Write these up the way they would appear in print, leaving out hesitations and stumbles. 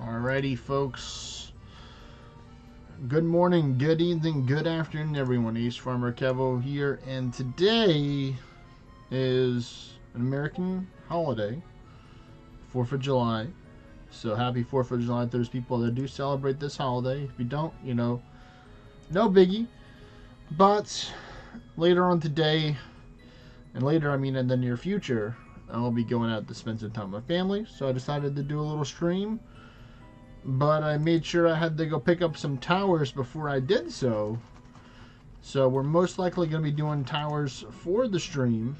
Alrighty, folks. Good morning, good evening, good afternoon, everyone. Ace Farmer Kevo here, and today is an American holiday, 4th of July. So happy 4th of July to those people that do celebrate this holiday. If you don't, no biggie. But later on today, and later I mean in the near future, I'll be going out to spend some time with my family. So I decided to do a little stream. But I made sure I had to go pick up some towers before I did so. So we're most likely going to be doing towers for the stream.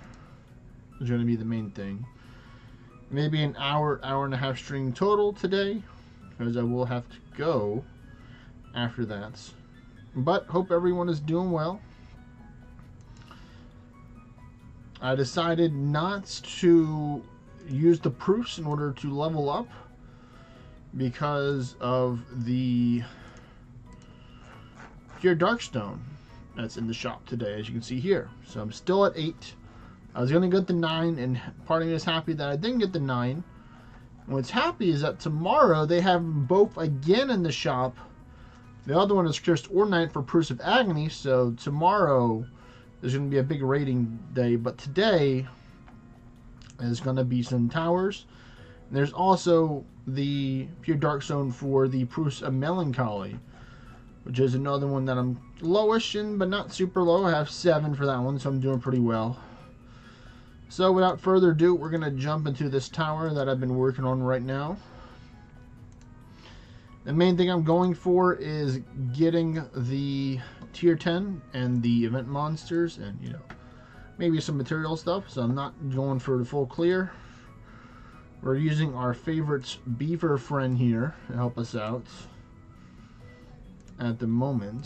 It's going to be the main thing. Maybe an hour and a half stream total today, because I will have to go after that. But hope everyone is doing well. I decided not to use the proofs in order to level up, because of the pure darkstone that's in the shop today, as you can see here. So I'm still at 8. I was going to get the 9, and part of me is happy that I didn't get the 9. And what's happy is that tomorrow they have them both again in the shop. The other one is just Orna for Proofs of Agony, so tomorrow is going to be a big rating day. But today is going to be some towers. And there's also the pure darkstone for the Proofs of Melancholy, which is another one that I'm lowish in, but not super low. I have 7 for that one, so I'm doing pretty well. So without further ado, we're going to jump into this tower that I've been working on right now. The main thing I'm going for is getting the tier 10 and the event monsters and, maybe some material stuff. So I'm not going for the full clear. We're using our favorite beaver friend here to help us out at the moment.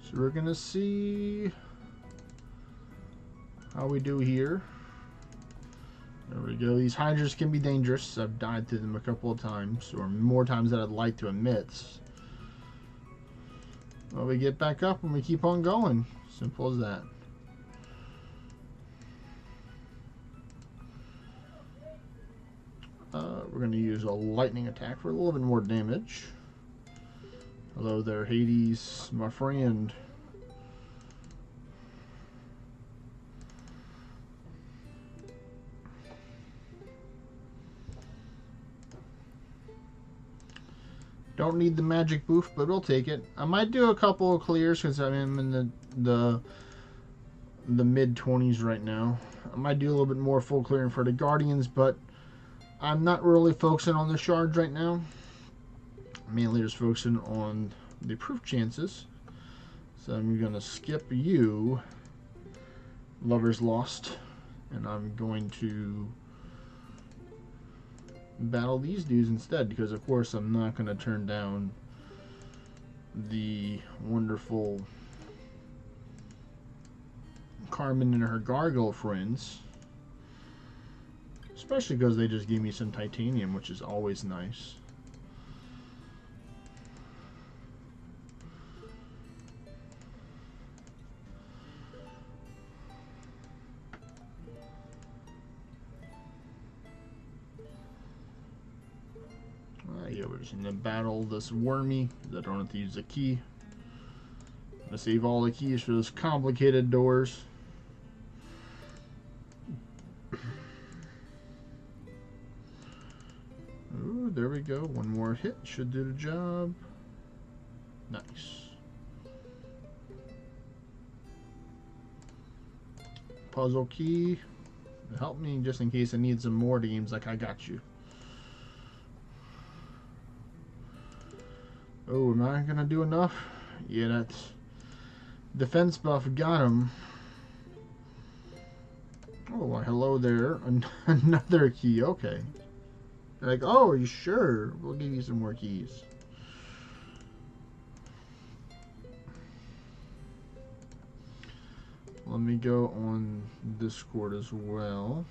So we're going to see how we do here. There we go. These hydras can be dangerous. I've died to them a couple of times, or more times than I'd like to admit. Well, we get back up and we keep on going. Simple as that. We're going to use a lightning attack for a little bit more damage. Hello there, Hades, my friend. Don't need the magic booth, but we'll take it. I might do a couple of clears because I'm in the mid-20s right now. I might do a little bit more full clearing for the Guardians, but I'm not really focusing on the shards right now. Mainly just focusing on the proof chances. So I'm going to skip you, Lover's Lost, and I'm going to battle these dudes instead, because of course I'm not going to turn down the wonderful Carmen and her gargoyle friends, especially because they just gave me some titanium, which is always nice. Yeah, we're just gonna battle this wormy. I don't have to use a key. I'm gonna save all the keys for those complicated doors. Ooh, there we go. One more hit should do the job. Nice. Puzzle key. Help me just in case I need some more games. Like, I got you. Oh, am I gonna do enough? Yeah, that's defense buff got him. Oh, well, hello there. Another key. Okay. They're like, oh, are you sure? We'll give you some more keys. Let me go on Discord as well,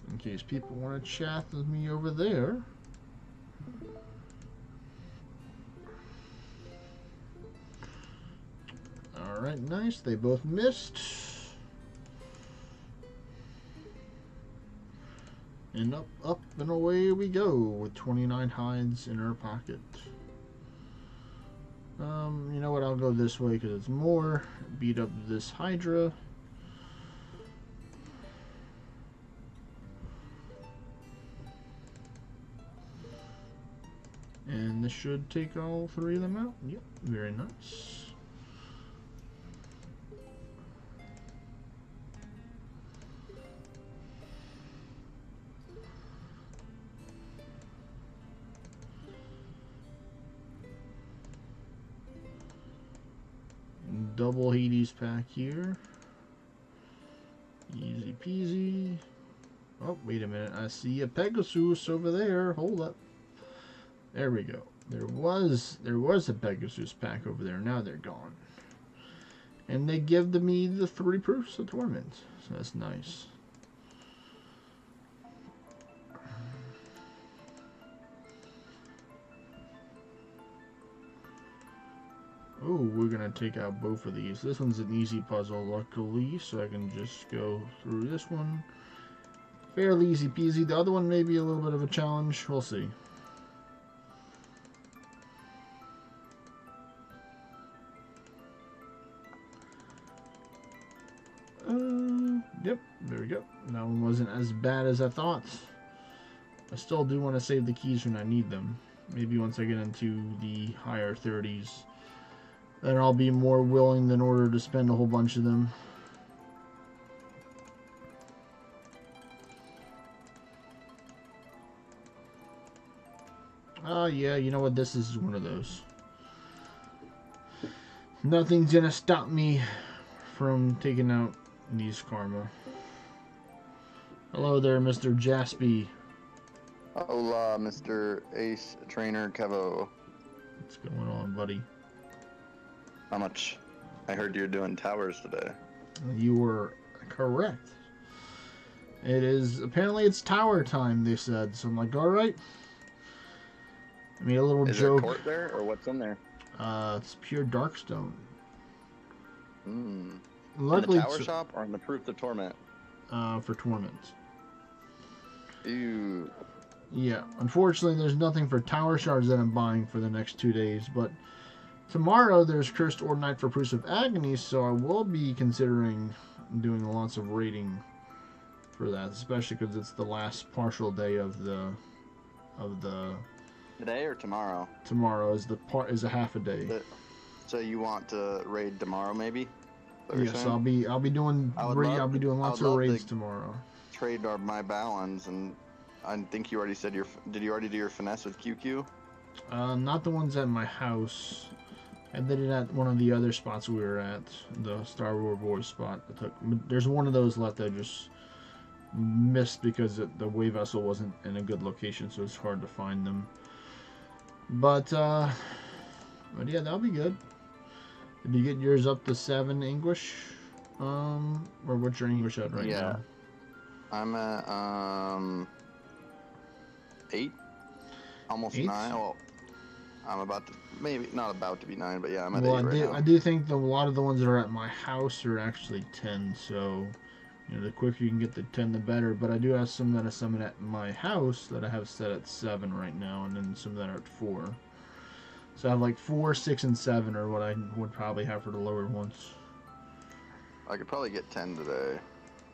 in case people want to chat with me over there. Alright, nice. They both missed. And up, up, and away we go with 29 hides in our pocket. You know what? I'll go this way because it's more. Beat up this Hydra. And this should take all three of them out. Yep, very nice. Double Hades pack here. Easy peasy. Oh, wait a minute. I see a Pegasus over there. Hold up. There we go. There was a Pegasus pack over there. Now they're gone. And they give me the 3 proofs of torment. So that's nice. Oh, we're going to take out both of these. This one's an easy puzzle, luckily, so I can just go through this one. Fairly easy peasy. The other one may be a little bit of a challenge. We'll see. Yep, there we go. That one wasn't as bad as I thought. I still do want to save the keys when I need them. Maybe once I get into the higher 30s. Then I'll be more willing in order to spend a whole bunch of them. Yeah, you know what? This is one of those. Nothing's gonna stop me from taking out these karma. Hello there, Mr. Jaspy. Hola, Mr. Ace Trainer Kevo. What's going on, buddy? How much? I heard you're doing towers today. You were correct. It is, apparently it's tower time, they said. So I'm like, alright. I mean, a little joke. Is there court there, or what's in there? It's pure darkstone. Luckily, in the tower shop or in the Proof of Torment? For Torment. Ew. Yeah, unfortunately there's nothing for tower shards that I'm buying for the next 2 days, but tomorrow there's Cursed Ordinite for Proofs of Agony, so I will be considering doing lots of raiding for that, especially because it's the last partial day of the Today or tomorrow? Tomorrow is a half a day. So you want to raid tomorrow, maybe? Yes, I'll be doing lots of raids tomorrow. Trade my balance, and I think you already said did you already do your finesse with QQ? Not the ones at my house. I did it at one of the other spots we were at, the Star Wars Boys spot. There's one of those left that I just missed because the way vessel wasn't in a good location, so it's hard to find them. But yeah, that'll be good. Did you get yours up to 7 English? Or what's your English at right now? I'm at 8, almost 8? 9. Well, I'm about to, maybe not about to be 9, but yeah, I'm at 8 right now. I do think a lot of the ones that are at my house are actually 10. So, you know, the quicker you can get the 10, the better. But I do have some that I summon at my house that I have set at 7 right now, and then some that are at 4. So I have like 4, 6, and 7 are what I would probably have for the lower ones. I could probably get 10 today.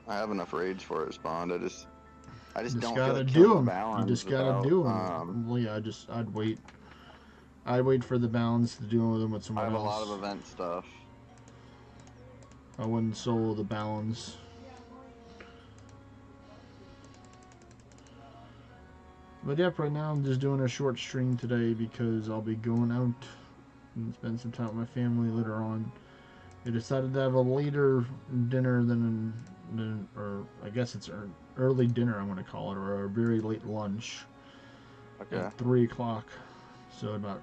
I have enough raids for it spawned. I just don't gotta feel like do them. The You just gotta do them. Well, yeah, I'd wait. I'd wait for the balance to deal with them with someone else. I have a lot of event stuff. I wouldn't solo the balance. But yep, right now I'm just doing a short stream today because I'll be going out and spend some time with my family later on. They decided to have a later dinner or I guess it's an early dinner I'm going to call it, or a very late lunch. Okay. At 3 o'clock, so about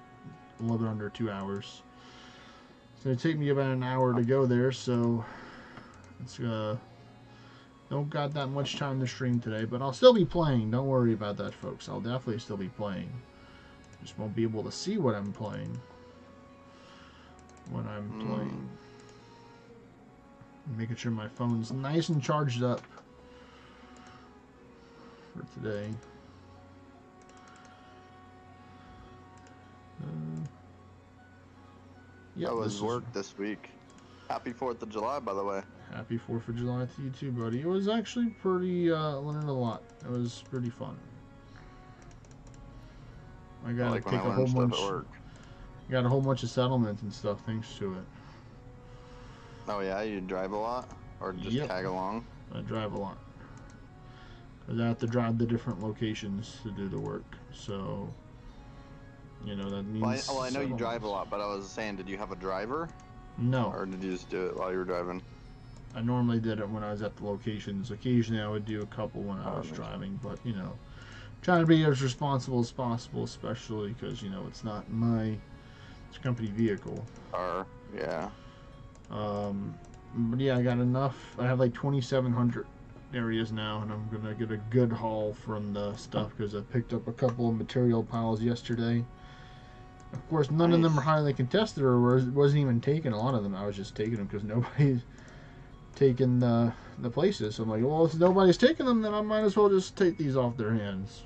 a little bit under 2 hours. So it'll take me about an hour to go there, so it's don't got that much time to stream today, but I'll still be playing. Don't worry about that, folks. I'll definitely still be playing. Just won't be able to see what I'm playing when I'm playing. Making sure my phone's nice and charged up for today. That was work this week. Happy 4th of July, by the way. Happy 4th of July to you too, buddy. It was actually pretty, learned a lot. It was pretty fun. I got to take a whole bunch. Got a whole bunch of settlements and stuff thanks to it. Oh yeah, you drive a lot, or just tag along? I drive a lot. Cause I have to drive the different locations to do the work. So, you know that means. Well, I know you drive a lot, but I was saying, did you have a driver? No. Or did you just do it while you were driving? I normally did it when I was at the locations. Occasionally, I would do a couple when I was driving, but you know, trying to be as responsible as possible, especially because you know it's not my company vehicle. Yeah. But yeah, I got enough. I have like 2,700 areas now, and I'm gonna get a good haul from the stuff because I picked up a couple of material piles yesterday. Of course, none of them are highly contested or wasn't even taken. A lot of them I was just taking them because nobody's taking the places. So I'm like, well, if nobody's taking them, then I might as well just take these off their hands.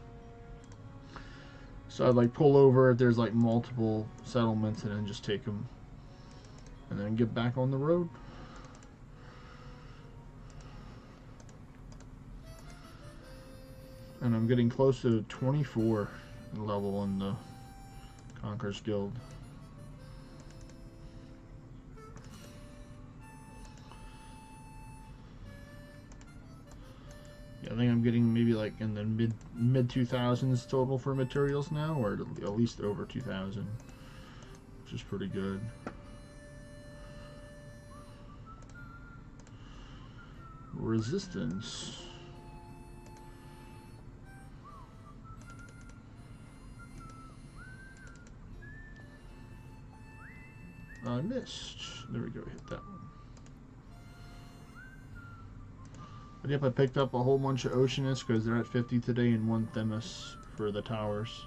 So I'd like pull over if there's like multiple settlements and then just take them and then get back on the road. And I'm getting close to 24 level in the Conqueror's Guild. Yeah, I think I'm getting maybe like in the mid 2000s total for materials now, or at least over 2000, which is pretty good. Resistance. I missed. There we go, hit that one. But yep, I picked up a whole bunch of Oceanists because they're at 50 today and 1 Themis for the towers.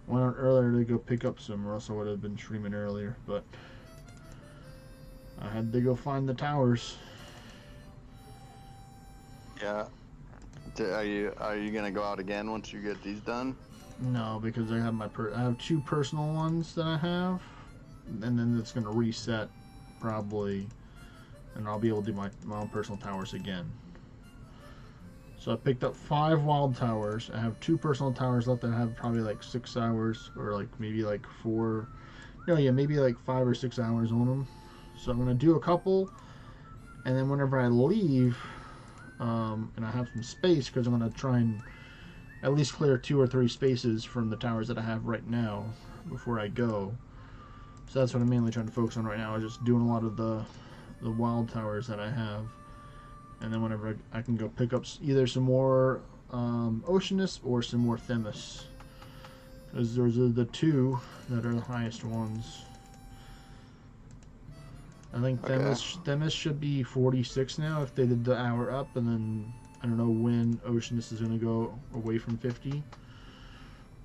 Went out earlier to go pick up some, or else I would have been streaming earlier, but I had to go find the towers. Yeah. Are you gonna go out again once you get these done? No, because I have I have 2 personal ones that I have, and then it's gonna reset probably, and I'll be able to do my own personal towers again. So I picked up 5 wild towers. I have 2 personal towers left that have probably like 6 hours, or like maybe like 4. No, yeah, maybe like 5 or 6 hours on them. So I'm gonna do a couple, and then whenever I leave, and I have some space, because I'm gonna try and at least clear 2 or 3 spaces from the towers that I have right now before I go. So that's what I'm mainly trying to focus on right now, is just doing a lot of the wild towers that I have, and then whenever I can go pick up either some more Oceanists or some more Themis, because those are the 2 that are the highest ones. I think Themis should be 46 now if they did the hour up, and then I don't know when Oceanist is going to go away from 50.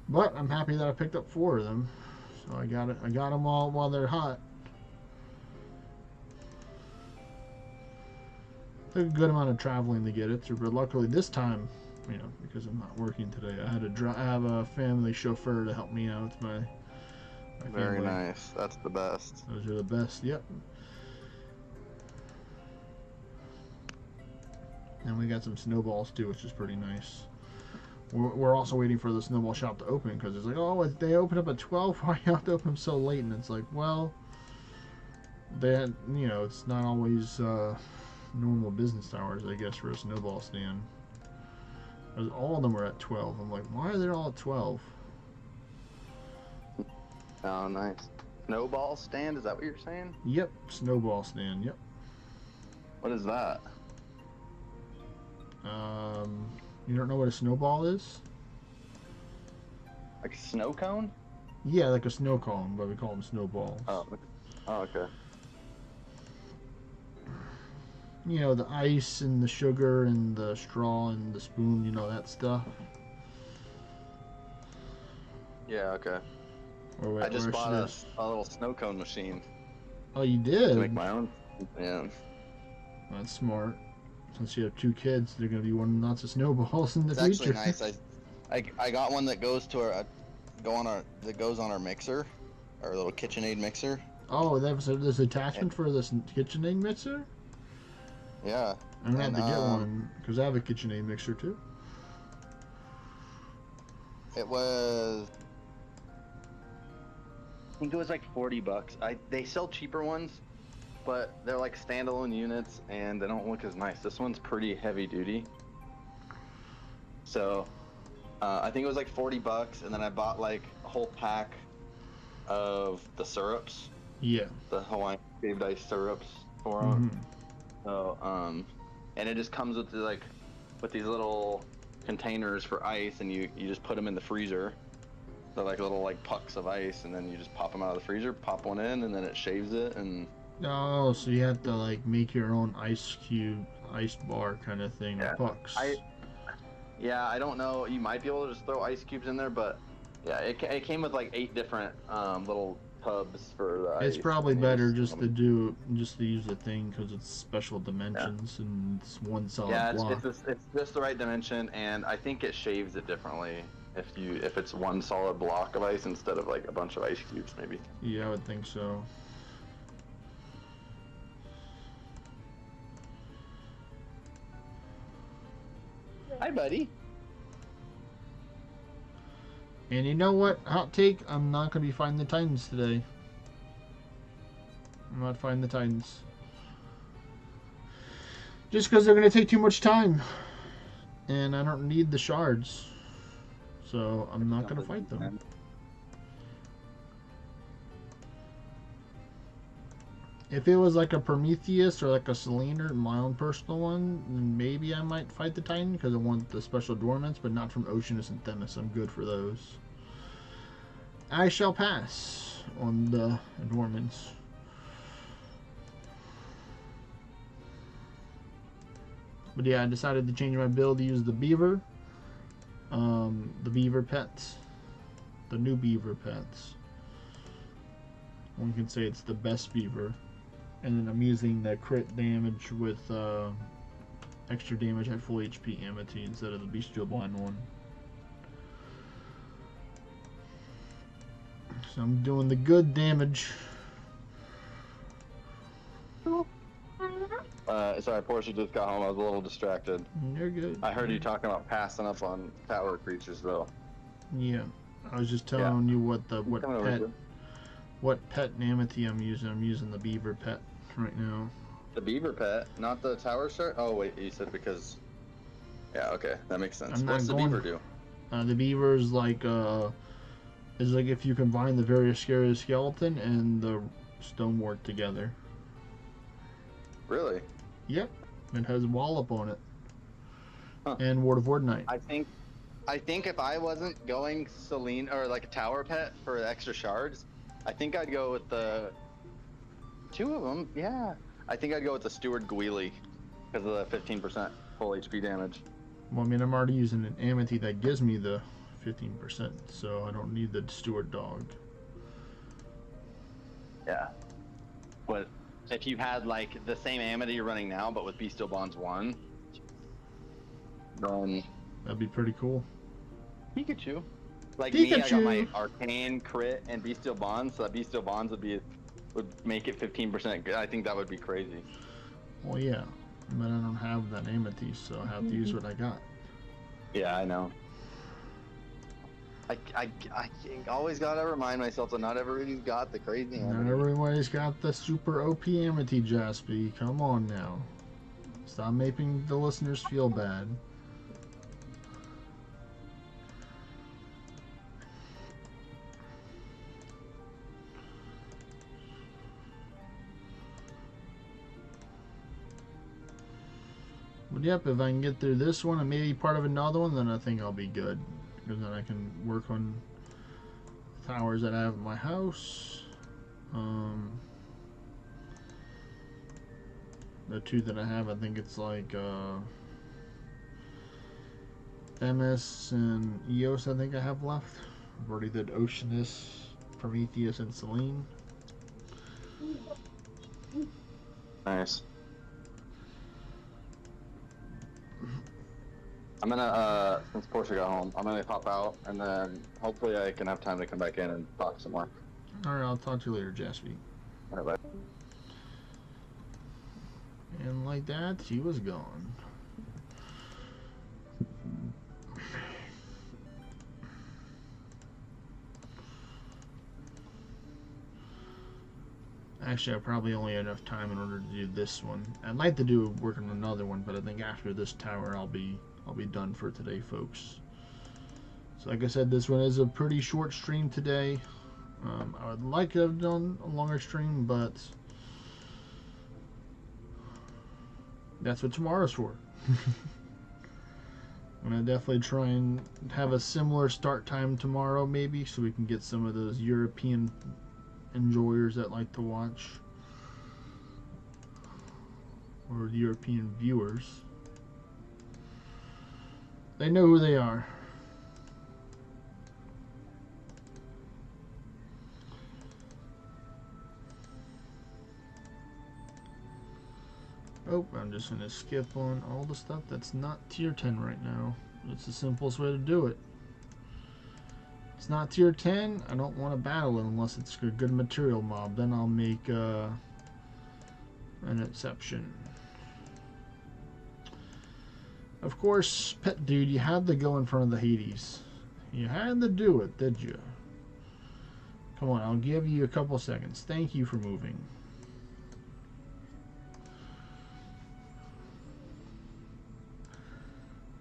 But I'm happy that I picked up 4 of them. So I got them all while they're hot. Took a good amount of traveling to get it through, but luckily this time, you know, because I'm not working today, I have a family chauffeur to help me out. My Very nice. That's the best. Those are the best. Yep. And we got some snowballs too, which is pretty nice. We're also waiting for the snowball shop to open, because it's like, oh, they open up at 12. Why do you have to open them so late? And it's like, well, you know, it's not always normal business hours, I guess, for a snowball stand. All of them were at 12. I'm like, why are they all at 12? Oh, nice. Snowball stand? Is that what you're saying? Yep, snowball stand. Yep. What is that? You don't know what a snowball is? Like a snow cone? Yeah, like a snow cone, but we call them snowballs. Oh, okay. You know, the ice and the sugar and the straw and the spoon, you know, that stuff. Yeah, okay. I just bought a little snow cone machine. Oh, you did? To make my own. Yeah. That's smart. Since you have 2 kids, they're gonna be wanting lots of snowballs in the It's future. actually nice. I got one that goes to that goes on our mixer, our little KitchenAid mixer. Oh, there's this It, attachment for this KitchenAid mixer. yeah, I'm gonna have and to get one because I have a KitchenAid mixer too. it was. I think it was like $40. They sell cheaper ones, but they're like standalone units and they don't look as nice. This one's pretty heavy duty. So I think it was like $40, and then I bought like a whole pack of the syrups, Yeah. the Hawaiian shaved ice syrups for them. Mm-hmm. So and it just comes with with these little containers for ice, and you just put them in the freezer. They're like little like pucks of ice, and then you just pop them out of the freezer, pop one in, and then it shaves it. And Oh, so you have to like make your own ice cube, ice bar kind of thing, yeah, pucks. I don't know. You might be able to just throw ice cubes in there, but yeah, it came with like 8 different little tubs for the ice. It's probably better just to use the thing because it's special dimensions and it's one solid block. It's just the right dimension, and I think it shaves it differently if it's one solid block of ice instead of like a bunch of ice cubes, maybe. Yeah, I would think so. Hi, buddy. And you know what? Hot take, I'm not going to be fighting the Titans today. I'm not fighting the Titans. Just because they're going to take too much time. And I don't need the shards. So I'm not going to fight them. If it was like a Prometheus or like a Selene, my own personal one, then maybe I might fight the Titan because I want the special adornments, but not from Oceanus and Themis. I'm good for those. I shall pass on the adornments. But yeah, I decided to change my build to use the beaver. The beaver pets. The new beaver pets. One can say it's the best beaver. And then I'm using the crit damage with extra damage at full HP Amity instead of the Bestial Blind one. So I'm doing the good damage. Sorry, Portia just got home. I was a little distracted. You're good. I heard you talking about passing up on tower creatures, though. Yeah, I was just telling you what pet Amity I'm using. I'm using the beaver pet right now. The beaver pet, not the tower shark? Oh wait, you said because. Yeah, okay, that makes sense. What's the beaver do? The beaver is like if you combine the very scary skeleton and the stonewort together. Really? Yep. It has Wallop on it. Huh. And Ward of Wardnight. I think if I wasn't going Selene or like a tower pet for extra shards, I think I'd go with the 2 of them. Yeah. I think I'd go with the Steward Gweely because of the 15% full HP damage. Well, I mean, I'm already using an Amity that gives me the 15%, so I don't need the Steward Dog. Yeah. But if you had like the same Amity you're running now, but with Bestial Bonds 1, then that'd be pretty cool. Pikachu. Like Pikachu. Me, I got my Arcane, Crit, and Bestial Bonds, so that Bestial Bonds would make it 15% good. I think that would be crazy. Well, yeah, but I don't have that Amity, so I have to use what I got. Yeah, I know. I always gotta remind myself that not everybody's got the crazy Amity. Not everybody's got the super OP Amity, Jaspy. Come on now. Stop making the listeners feel bad. But yep, if I can get through this one and maybe part of another one, then I think I'll be good. Because then I can work on towers that I have in my house. The 2 that I have, I think it's like Themis and Eos, I think I have left. I've already did Oceanus, Prometheus, and Selene. Nice. I'm gonna since Portia got home, I'm gonna pop out and then hopefully I can have time to come back in and talk some more. Alright, I'll talk to you later, Jaspy. Alright, bye. And like that, he was gone. Actually, I probably only have enough time in order to do this one. I'd like to do work on another one, but I think after this tower, I'll be done for today, folks. So, like I said, this one is a pretty short stream today. I would like to have done a longer stream, but that's what tomorrow's for. I'm gonna definitely try and have a similar start time tomorrow, maybe, so we can get some of those European enjoyers that like to watch, or European viewers. They know who they are. Oh, I'm just going to skip on all the stuff that's not tier 10 right now. It's the simplest way to do it. It's not tier 10, I don't want to battle it unless it's a good material mob. Then I'll make an exception. Of course, Pet Dude, you had to go in front of the Hades. You had to do it, did you? Come on, I'll give you a couple seconds. Thank you for moving.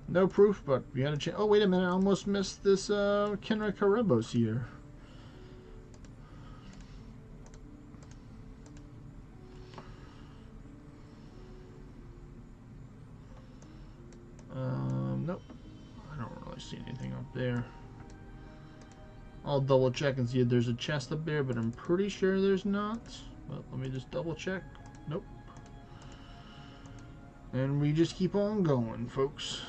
No proof, but we had a chance. Oh, wait a minute. I almost missed this Kenra Karebos here. Nope. I don't really see anything up there. I'll double check and see if there's a chest up there, but I'm pretty sure there's not. But let me just double check. Nope. And we just keep on going, folks.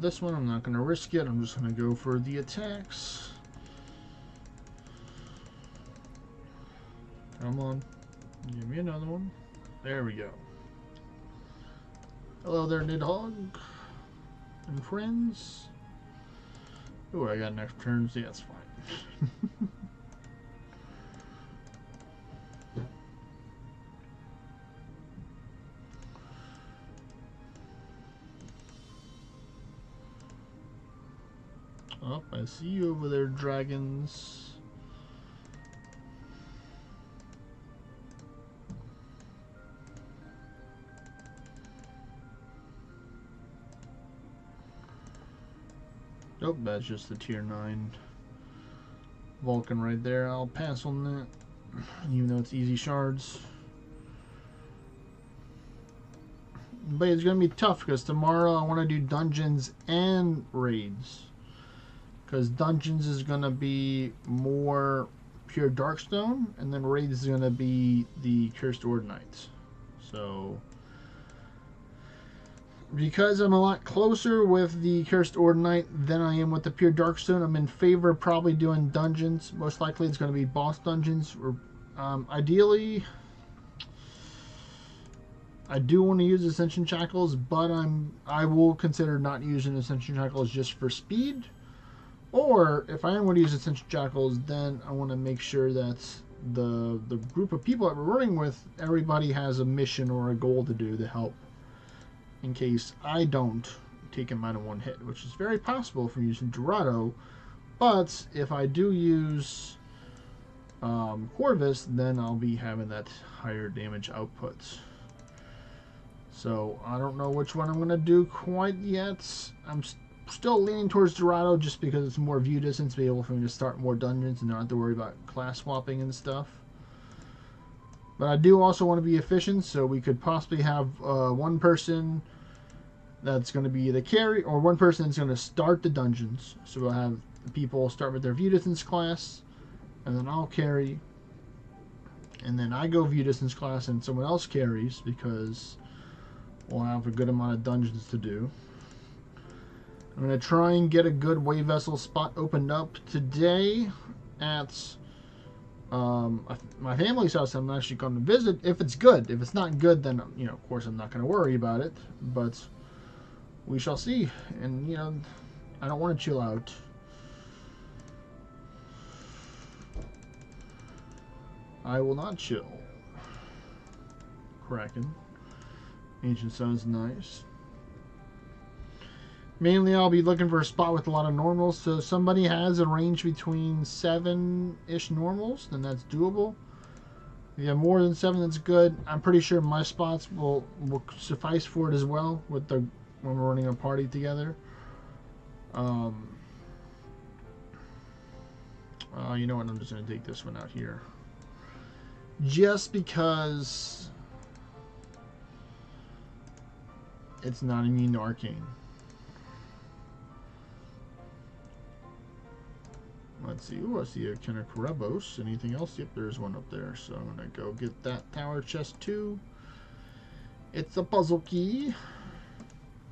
This one I'm not going to risk it. I'm just going to go for the attacks. Come on. Give me another one. There we go. Hello there, Nidhogg. And friends. Oh, I got an extra turn. Yeah, that's fine. Oh, I see you over there, dragons. Nope, that's just the tier 9 Vulcan right there. I'll pass on that, even though it's easy shards. But it's going to be tough because tomorrow I want to do dungeons and raids. Because dungeons is going to be more pure Darkstone, and then raids is going to be the Cursed Ordnites. So, because I'm a lot closer with the Cursed Ordnite than I am with the pure Darkstone, I'm in favor of probably doing dungeons. Most likely it's going to be boss dungeons. Or, ideally, I do want to use Ascension Shackles, but I will consider not using Ascension Shackles just for speed. Or, if I am going to use Ascension Shackles, then I want to make sure that the group of people that we're running with, everybody has a mission or a goal to do to help. In case I don't take him out in one hit, which is very possible from using Dorado. But, if I do use Corvus, then I'll be having that higher damage output. So, I don't know which one I'm going to do quite yet. I'm still leaning towards Dorado just because it's more view distance, to be able for me to start more dungeons and not have to worry about class swapping and stuff. But I do also want to be efficient, so we could possibly have one person that's going to be the carry, or one person that's going to start the dungeons. So we'll have people start with their view distance class, and then I'll carry, and then I go view distance class and someone else carries because we'll have a good amount of dungeons to do. I'm going to try and get a good wave vessel spot opened up today at my family's house. I'm actually going to visit if it's good. If it's not good, then, you know, of course I'm not going to worry about it, but we shall see. And, you know, I don't want to chill out. I will not chill. Kraken. Ancient Stone's nice. Mainly I'll be looking for a spot with a lot of normals. So if somebody has a range between 7-ish normals, then that's doable. If you have more than 7, that's good. I'm pretty sure my spots will suffice for it as well with the when we're running a party together. You know what? I'm just going to take this one out here. Just because it's not immune to arcane. Let's see. Ooh, I see a kind of Karebos. Anything else? Yep, there's one up there. So I'm going to go get that tower chest too. It's a puzzle key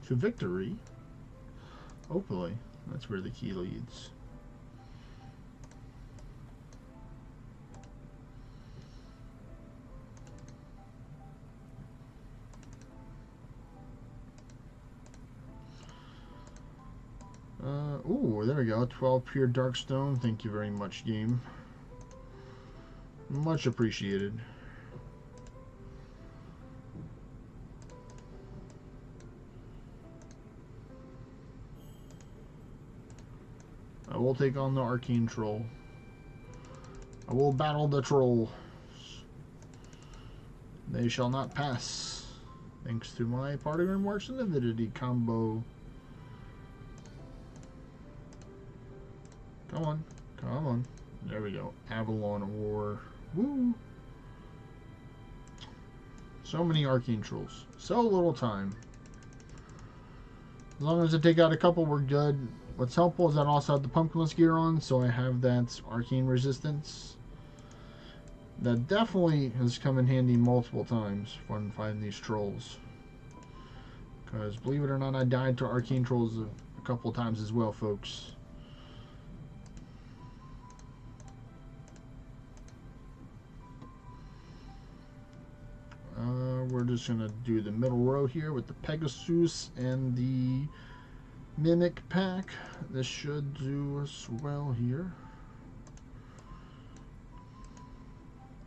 to victory. Hopefully. That's where the key leads. Ooh, there we go. 12 pure dark stone. Thank you very much, game. Much appreciated. I will take on the arcane troll. I will battle the troll. They shall not pass. Thanks to my party remarks and avidity combo. Come on. Come on. There we go. Avalon War. Woo! So many arcane trolls. So little time. As long as I take out a couple, we're good. What's helpful is that I also have the pumpkinless gear on, so I have that arcane resistance. That definitely has come in handy multiple times when fighting these trolls. Because, believe it or not, I died to arcane trolls a couple times as well, folks. We're just going to do the middle row here with the Pegasus and the Mimic pack. This should do us well here.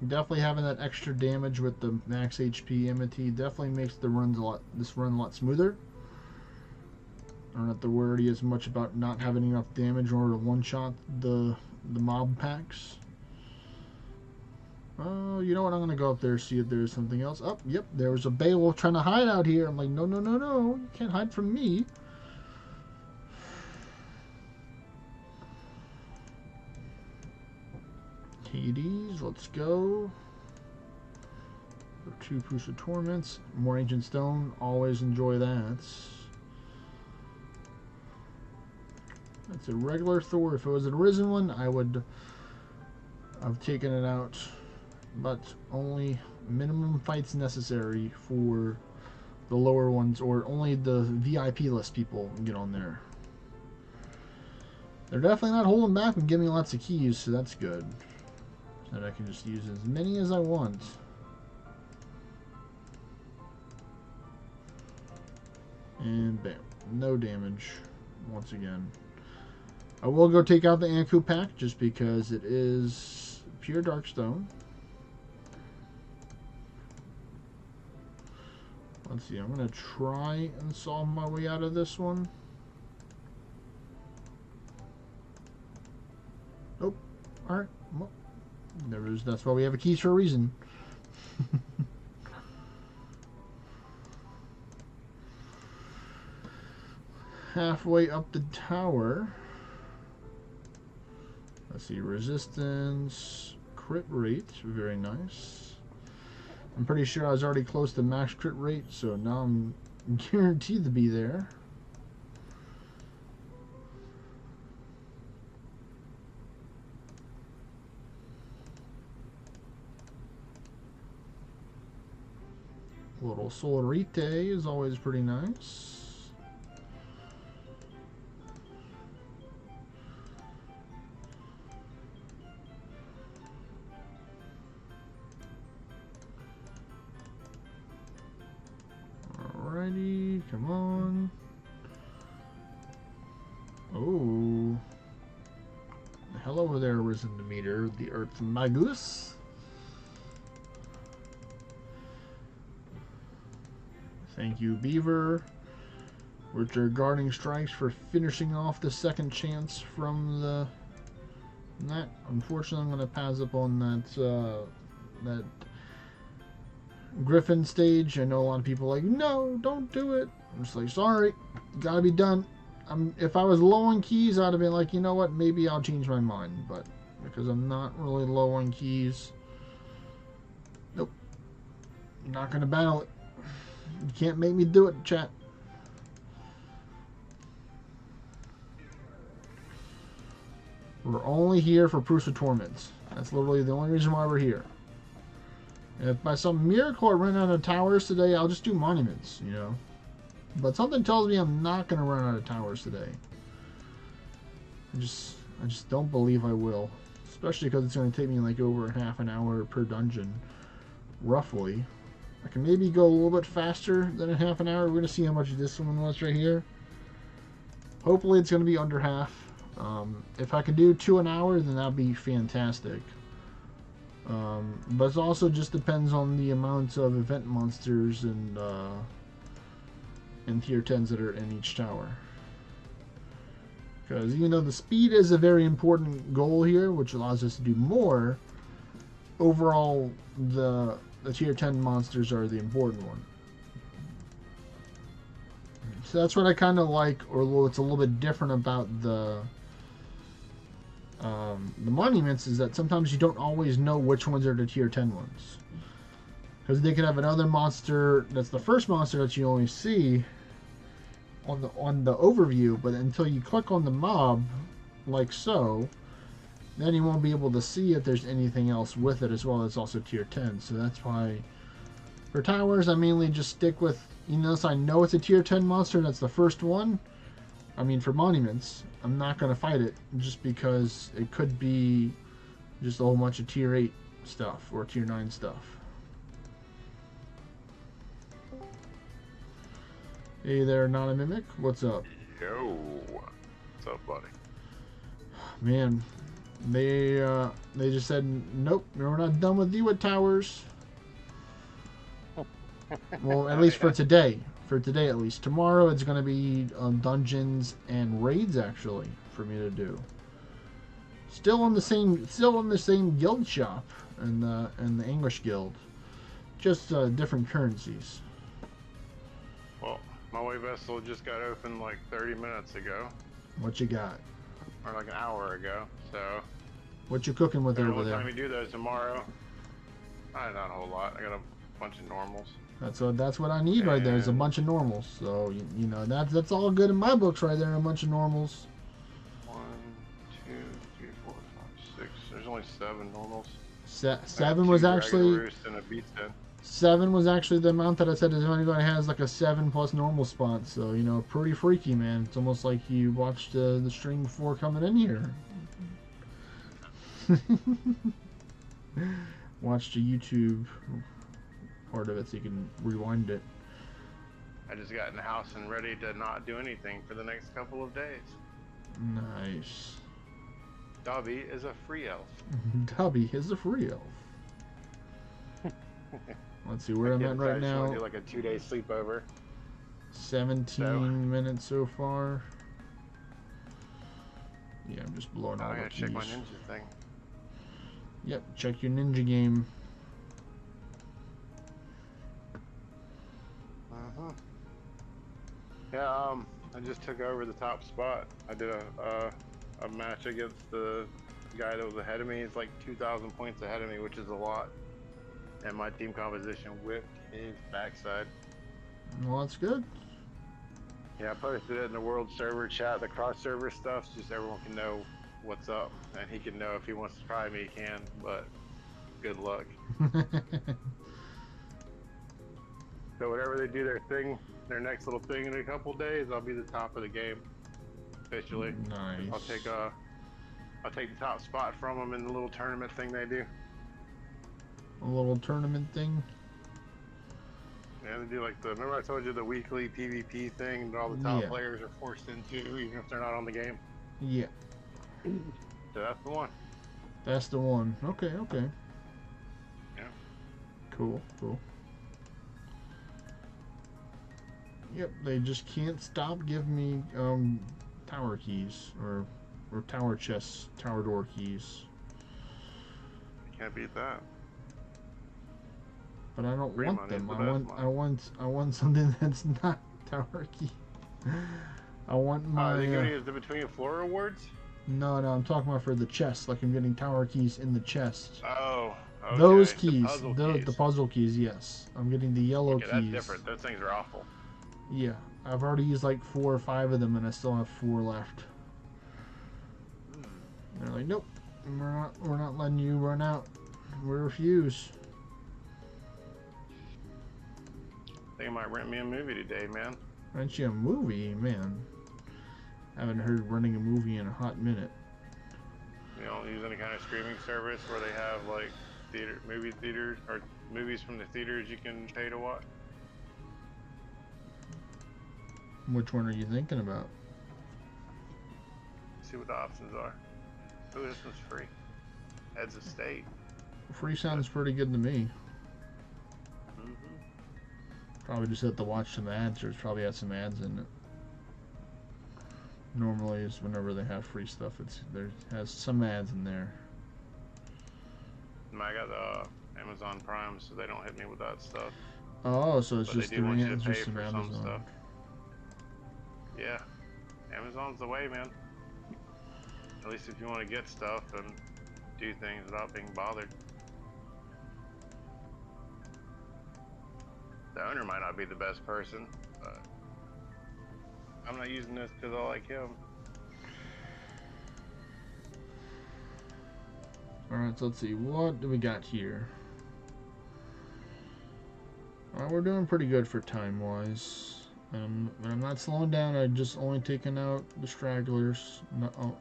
Definitely having that extra damage with the max HP Amity definitely makes this run a lot smoother. I don't have to worry as much about not having enough damage in order to one-shot the mob packs. Oh, you know what? I'm going to go up there see if there's something else. Oh, yep, there was a Beowulf trying to hide out here. I'm like, no, no, no, no. You can't hide from me. Hades, let's go. 2 Push of Torments. More Ancient Stone. Always enjoy that. That's a regular Thor. If it was an Arisen one, I would have taken it out. But only minimum fights necessary for the lower ones, or only the VIP list people get on there. They're definitely not holding back and giving me lots of keys, so that's good. So that I can just use as many as I want. And bam, no damage once again. I will go take out the Anku pack just because it is pure Darkstone. Let's see, I'm going to try and solve my way out of this one. Oh, alright. Well, that's why we have a keys for a reason. Halfway up the tower. Let's see, resistance, crit rate, very nice. I'm pretty sure I was already close to max crit rate, so now I'm guaranteed to be there. Little Solarite is always pretty nice. Alrighty, come on. Oh. Hello there, Risen the Meter, the Earth Magus. Thank you, Beaver. With your guarding strikes for finishing off the second chance from that. Unfortunately, I'm going to pass up on that Griffin stage. I know a lot of people are like, no, don't do it. I'm just like, sorry, gotta be done. If I was low on keys, I'd have been like, you know what, maybe I'll change my mind. But because I'm not really low on keys, nope, I'm not going to battle it. You can't make me do it, chat. We're only here for Proofs of Torments. That's literally the only reason why we're here. If by some miracle I run out of towers today, I'll just do monuments, you know. But something tells me I'm not going to run out of towers today. I just don't believe I will. Especially because it's going to take me like over half an hour per dungeon. Roughly. I can maybe go a little bit faster than a half an hour. We're going to see how much this one was right here. Hopefully it's going to be under half. If I could do 2 an hour, then that'd be fantastic. But it also just depends on the amount of event monsters and tier 10s that are in each tower. Because even though the speed is a very important goal here, which allows us to do more, overall the tier 10 monsters are the important one. So that's what I kind of like, or it's a little bit different about the monuments, is that sometimes you don't always know which ones are the tier 10 ones. Because they can have another monster that's the first monster that you only see on the overview, but until you click on the mob, like so, then you won't be able to see if there's anything else with it as well that's also tier 10. So that's why for towers I mainly just stick with, unless I know it's a tier 10 monster that's the first one. I mean, for monuments, I'm not going to fight it just because it could be just a whole bunch of tier 8 stuff or tier 9 stuff. Hey there, not a mimic. What's up? Yo, what's up, buddy? Man, they just said, nope, we're not done with you at towers. Well, at least for today. For today, at least. Tomorrow, it's going to be dungeons and raids, actually, for me to do. Still in the same guild shop in the English Guild, just different currencies. Well, my way vessel just got open like 30 minutes ago. What you got? Or like an hour ago. So. What you cooking with over what there? What time you do those tomorrow? Not a whole lot. I got a bunch of normals. That's what I need right there. Is a bunch of normals. So you know that's all good in my books right there. A bunch of normals. 1, 2, 3, 4, 5, 6. There's only 7 normals. Seven was actually. And a beast den. 7 was actually the amount that I said is anybody has like a 7 plus normal spot. So you know, pretty freaky, man. It's almost like you watched the stream before coming in here. Watched a YouTube part of it so you can rewind it. I just got in the house and ready to not do anything for the next couple of days. Nice. Dobby is a free elf. Dobby is a free elf. Let's see where I'm at right now. Do like a 2-day sleepover. 17 minutes so far. Yeah, I'm just blowing all I the gotta keys. check my ninja thing. Yep, check your ninja game. Yeah, I just took over the top spot. I did a match against the guy that was ahead of me. He's like 2,000 points ahead of me, which is a lot. And my team composition whipped his backside. Well, that's good. Yeah, I posted it in the world server chat, the cross server stuff, just everyone can know what's up. And he can know if he wants to try me, he can, but good luck. So whenever they do their thing, their next little thing in a couple days, I'll be the top of the game officially. Nice. I'll take the top spot from them in the little tournament thing they do. A little tournament thing. Yeah, they do like remember I told you the weekly PvP thing that all the top players are forced into, even if they're not on the game? Yeah. So that's the one. That's the one. Okay, okay. Yeah. Cool, cool. Yep, they just can't stop giving me tower keys or tower chests, tower door keys. Can't beat that. But I don't Free want them. money. I want something that's not tower key. I want my. Are they giving you the between floor rewards? No, I'm talking about for the chest. Like I'm getting tower keys in the chest. Oh, okay. Those keys, The the puzzle keys. Yes, I'm getting the yellow keys. That's different. Those things are awful. Yeah, I've already used like 4 or 5 of them, and I still have 4 left. They're like, nope, we're not letting you run out. We refuse. I think I might rent me a movie today, man. Rent you a movie, man. Haven't heard renting a movie in a hot minute. You don't use any kind of streaming service where they have like movie theaters or movies from the theaters you can pay to watch? Which one are you thinking about? See what the options are. Ooh, this one's free. Heads of State. Free sounds pretty good to me. Mm-hmm. Probably just have to watch some ads, or it's probably had some ads in it. Normally, is whenever they have free stuff, there has some ads in there. I got the Amazon Prime, so they don't hit me with that stuff. Oh, so it's But just they do want you to pay just some for some Amazon. stuff. Yeah, Amazon's the way, man. At least if you want to get stuff and do things without being bothered. The owner might not be the best person, but I'm not using this because I like him. Alright, so let's see. What do we got here? Alright, we're doing pretty good for time-wise. But I'm not slowing down. I just only taken out the stragglers.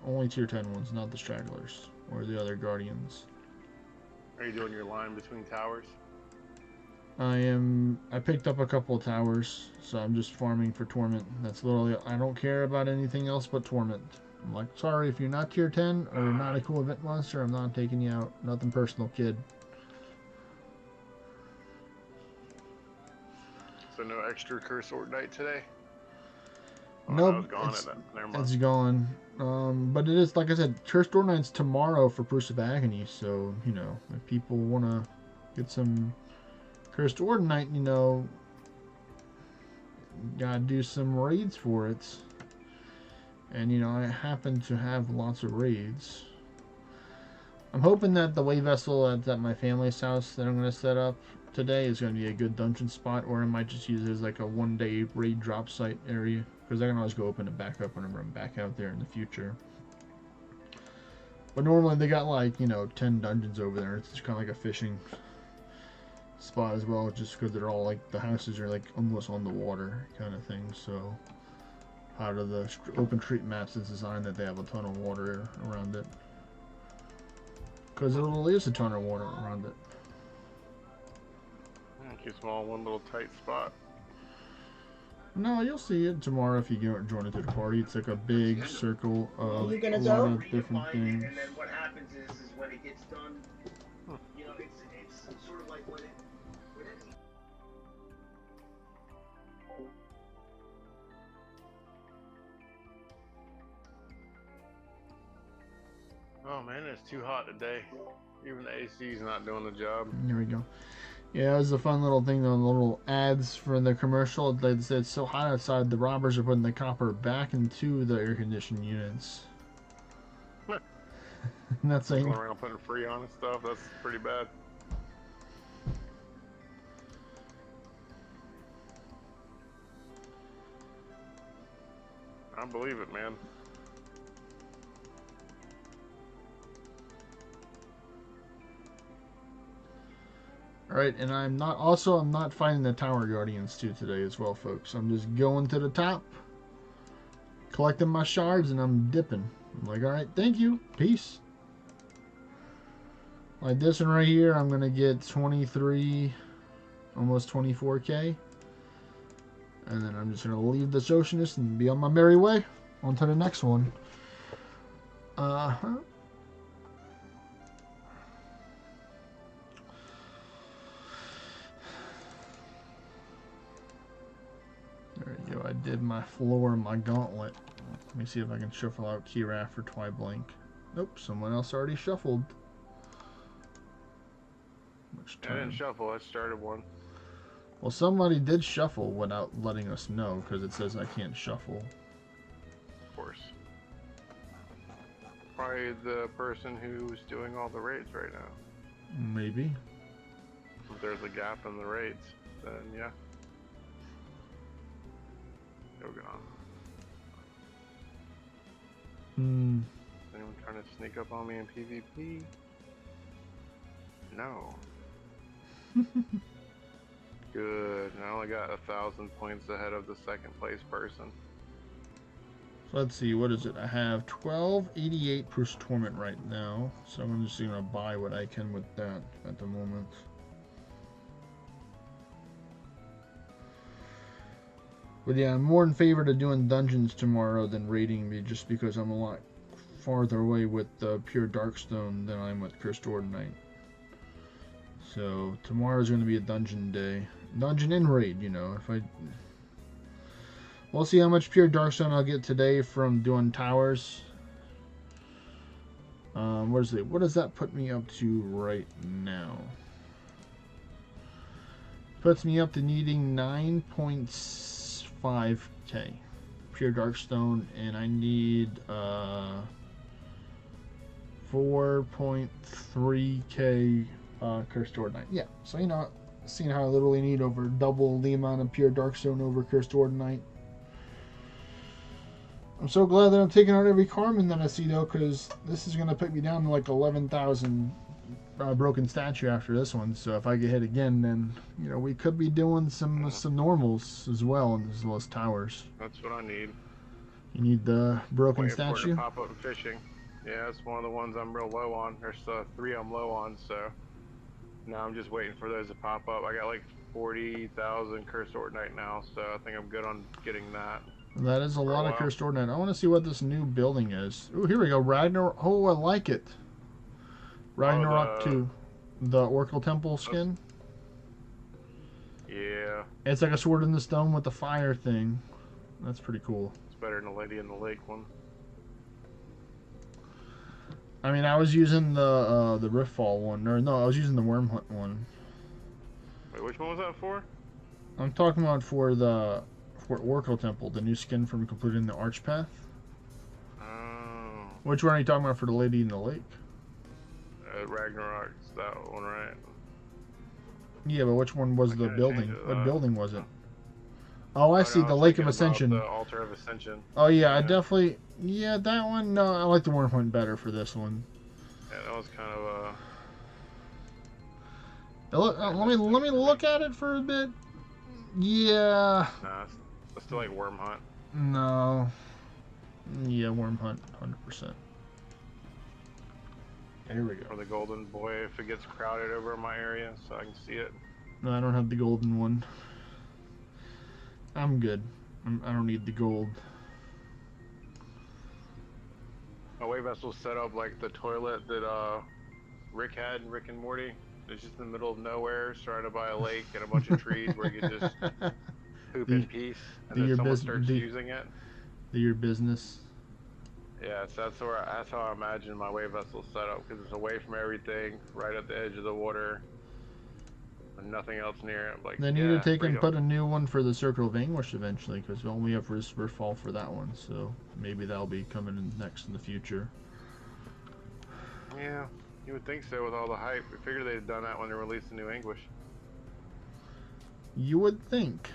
Only tier 10 ones, not the stragglers. Or the other guardians. Are you doing your line between towers? I picked up a couple of towers, so I'm just farming for Torment. That's literally, I don't care about anything else but Torment. I'm like, sorry, if you're not tier 10 or not a cool event monster, I'm not taking you out. Nothing personal, kid. So no extra Curse Orc Night today? Oh, Nope, no, it's gone. Never mind. it's gone. But it is, like I said, Cursed Orc Night's tomorrow for Bruce of Agony, so, you know, if people want to get some Cursed Orc Night, you know, gotta do some raids for it. And, you know, I happen to have lots of raids. I'm hoping that the way vessel that's at my family's house that I'm going to set up today is going to be a good dungeon spot, or I might just use it as like a one-day raid drop site area, because I can always go open it back up whenever I'm back out there in the future. But normally they got like, you know, 10 dungeons over there. It's just kind of like a fishing spot as well, just because they're all like, the houses are like almost on the water kind of thing. So out of the open street maps, it's designed that they have a ton of water around it, because there is a ton of water around it. Too small, one little tight spot. No, you'll see it tomorrow if you join into the party. It's like a big circle of a lot of different things. And then what happens is when it gets done, you know, it's sort of like when it Oh man, it's too hot today. Even the AC's not doing the job. There we go. Yeah, it was a fun little thing, the little ads for the commercial. They said, it's so hot outside, the robbers are putting the copper back into the air conditioned units. Not saying. Going around putting free on and stuff, that's pretty bad. I believe it, man. Alright, and I'm not finding the Tower Guardians too today as well, folks. I'm just going to the top, collecting my shards, and I'm dipping. I'm like, alright, thank you. Peace. Like this one right here, I'm going to get 23, almost 24k. And then I'm just going to leave this Oceanus and be on my merry way. On to the next one. Uh-huh. There you go. I did my floor, my gauntlet. Let me see if I can shuffle out Kira for Twiblink. Nope, someone else already shuffled. I didn't shuffle, I started one. Well, somebody did shuffle without letting us know, because it says I can't shuffle. Of course. Probably the person who's doing all the raids right now. Maybe. If there's a gap in the raids, then yeah. Go get on. Anyone trying to sneak up on me in PvP? No. Good. I only got 1,000 points ahead of the second place person. So let's see, what is it? I have 1288 per torment right now, so I'm just gonna buy what I can with that at the moment. But yeah, I'm more in favor of doing dungeons tomorrow than raiding me, just because I'm a lot farther away with pure Darkstone than I'm with Cursed Ordinite. So tomorrow's going to be a dungeon day, dungeon and raid. You know, we'll see how much pure Darkstone I'll get today from doing towers. What does that put me up to right now? Puts me up to needing 9.5k pure Darkstone, and I need 4.3k Cursed Ordinite. Yeah, so you know, seeing how I literally need over double the amount of pure Darkstone over Cursed Ordinite. I'm so glad that I'm taking out every Carmen that I see though, because this is going to put me down to like 11,000 broken statue after this one. So if I get hit again, then you know we could be doing some normals as well, as well as towers. That's what I need. You need the broken Waiting statue. For it to pop up fishing. Yeah, it's one of the ones I'm real low on. There's 3 I'm low on, so now I'm just waiting for those to pop up. I got like 40,000 Cursed Ordinite now, so I think I'm good on getting that. That is a lot of Cursed Ordinite. I want to see what this new building is. Oh, here we go. Ragnarok. Oh, I like it. Ragnarok 2. The Oracle Temple skin. Yeah. It's like a sword in the stone with the fire thing. That's pretty cool. It's better than the Lady in the Lake one. I mean, I was using the Riftfall one. Or no, I was using the Worm Hunt one. Wait, which one was that for? I'm talking about for Oracle Temple, the new skin from completing the Arch Path. Oh. Which one are you talking about for the Lady in the Lake? Ragnarok's that one, right? Yeah, but which one was the building? What building was it? Oh, I see, no, the Lake of Ascension. The Altar of Ascension. Oh yeah, I definitely. Yeah, that one. No, I like the Worm Hunt better for this one. Yeah, that was kind of let me look at it for a bit. Yeah. Nah, it's still like Worm Hunt. No. Yeah, Worm Hunt, 100%. Here we go. Or the Golden Boy if it gets crowded over in my area, so I can see it. No, I don't have the golden one. I'm good. I don't need the gold. My wave vessel's set up like the toilet that Rick had in Rick and Morty. It's just in the middle of nowhere, surrounded by a lake and a bunch of trees where you can just poop in peace, and then someone starts using it. Do your business. Yeah, so that's how I imagine my wave vessel set up, because it's away from everything, right at the edge of the water, and nothing else near it. Like, they need to take and put a new one for the Circle of Anguish eventually, because all we have is Riftfall for that one. So maybe that'll be coming in next in the future. Yeah, you would think so with all the hype. I figured they'd have done that when they released the new Anguish. You would think.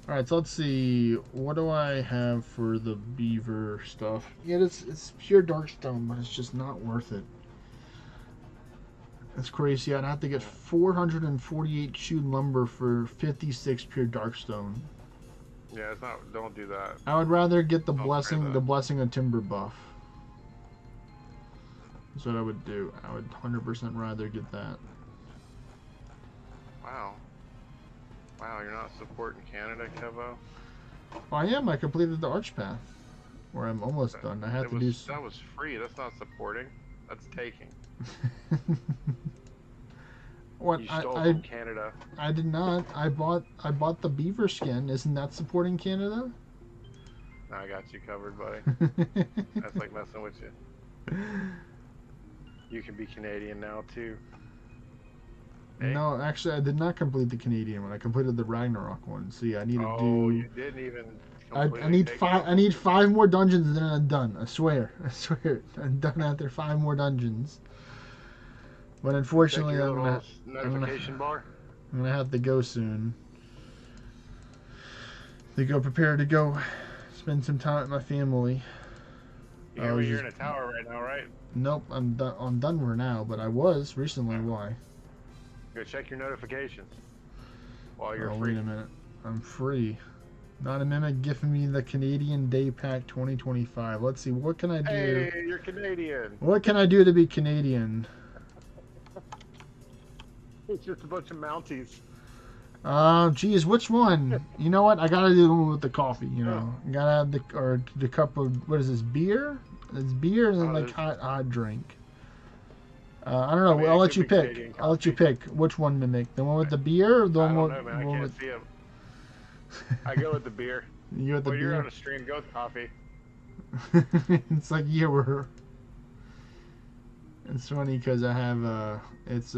Alright, so let's see. What do I have for the beaver stuff? Yeah, it's pure Darkstone, but it's just not worth it. That's crazy. I'd have to get 448 chewed lumber for 56 pure darkstone. Yeah, it's not. Don't do that. I would rather get the Don't blessing, try the that. blessing of timber buff. That's what I would do. I would 100% rather get that. Wow. Wow, you're not supporting Canada, Kevo? Well, I am. I completed the arch path, or I'm almost done. I have It to was, do. that was free. That's not supporting. That's taking. What? You stole I from Canada. I did not. I bought the beaver skin. Isn't that supporting Canada? I got you covered, buddy. That's like messing with you. You can be Canadian now too. Hey? No, actually, I did not complete the Canadian one. I completed the Ragnarok one. See, I need to Oh, do. you didn't even. I completely need take five. it? I need 5 more dungeons, and then I'm done. I swear. I swear. I'm done after 5 more dungeons. But unfortunately, Check your I'm little gonna notification bar. have to go soon. To go prepare to go spend some time with my family. You hear me? You're in a tower right now, right? Nope, I'm done on Dunmer now, but I was recently. Why? Go check your notifications while you're Oh, free. wait a minute. I'm free. Not a minute giving me the Canadian Day Pack 2025. Let's see, what can I do? Hey, you're Canadian. What can I do to be Canadian? It's just a bunch of Mounties. Geez, which one? You know what? I gotta do the one with the coffee. You know, gotta have the cup of what is this beer? It's beer and then like hot drink. I don't know. I mean, I'll it let could you be pick. Canadian I'll let you coffee. pick which one to make. The one with the beer or the I one don't with know, man. I one can't with see him. I go with the beer. you with the Well, you're beer? on a stream. Go with coffee. It's like yeah, we're. It's funny because I have it's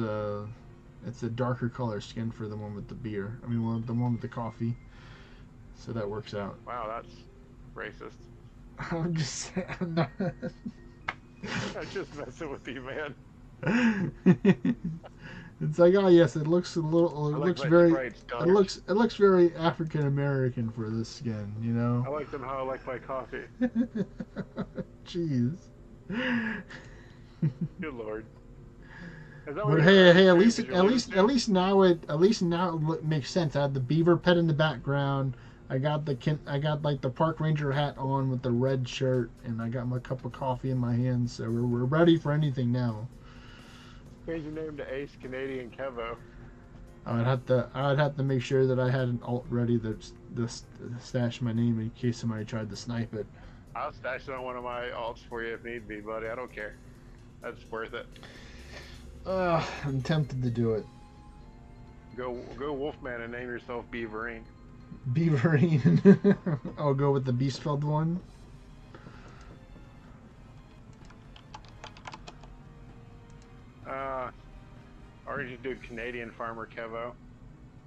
a darker color skin for the one with the beer. I mean, the one with the coffee. So that works out. Wow, that's racist. I'm just. I'm not. I'm just messing with you, man. It's like, oh yes, it looks a little. It I like looks my very. Sprite's It dark. looks very African American for this skin, you know. I like them how I like my coffee. Jeez. Good lord. Is that But what hey, you're hey, doing? at Did you lose least to? now it makes sense. I have the beaver pet in the background. I got like the park ranger hat on with the red shirt, and I got my cup of coffee in my hand. So we're ready for anything now. Change your name to Ace Canadian Kevo. I'd have to make sure that I had an alt ready that stash my name in case somebody tried to snipe it. I'll stash it on one of my alts for you if need be, buddy. I don't care. That's worth it. I'm tempted to do it. Go Wolfman and name yourself Beaverine. Beaverine. I'll go with the Beastfeld one. Or you do Canadian Farmer Kevo.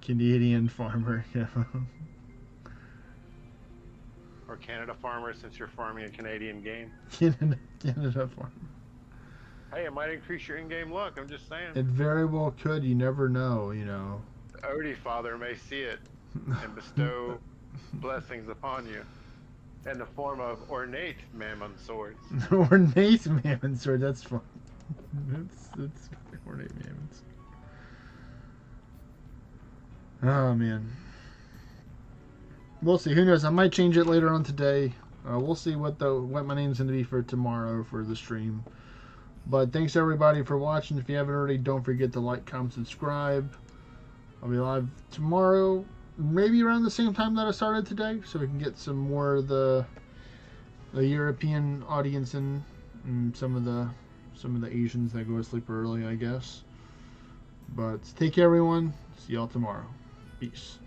Canadian farmer. Or Canada Farmer since you're farming a Canadian game. Canada farmer. Hey, it might increase your in-game luck. I'm just saying. It very well could. You never know. You know. The Odie Father may see it and bestow blessings upon you in the form of ornate mammon swords. Ornate mammon sword. That's fun. That's ornate mammon sword. Oh man. We'll see. Who knows? I might change it later on today. We'll see what my name's going to be for tomorrow for the stream. But thanks everybody for watching. If you haven't already, don't forget to like, comment, subscribe. I'll be live tomorrow, maybe around the same time that I started today, so we can get some more of the European audience in, and some of the Asians that go to sleep early, I guess. But take care, everyone. See y'all tomorrow. Peace.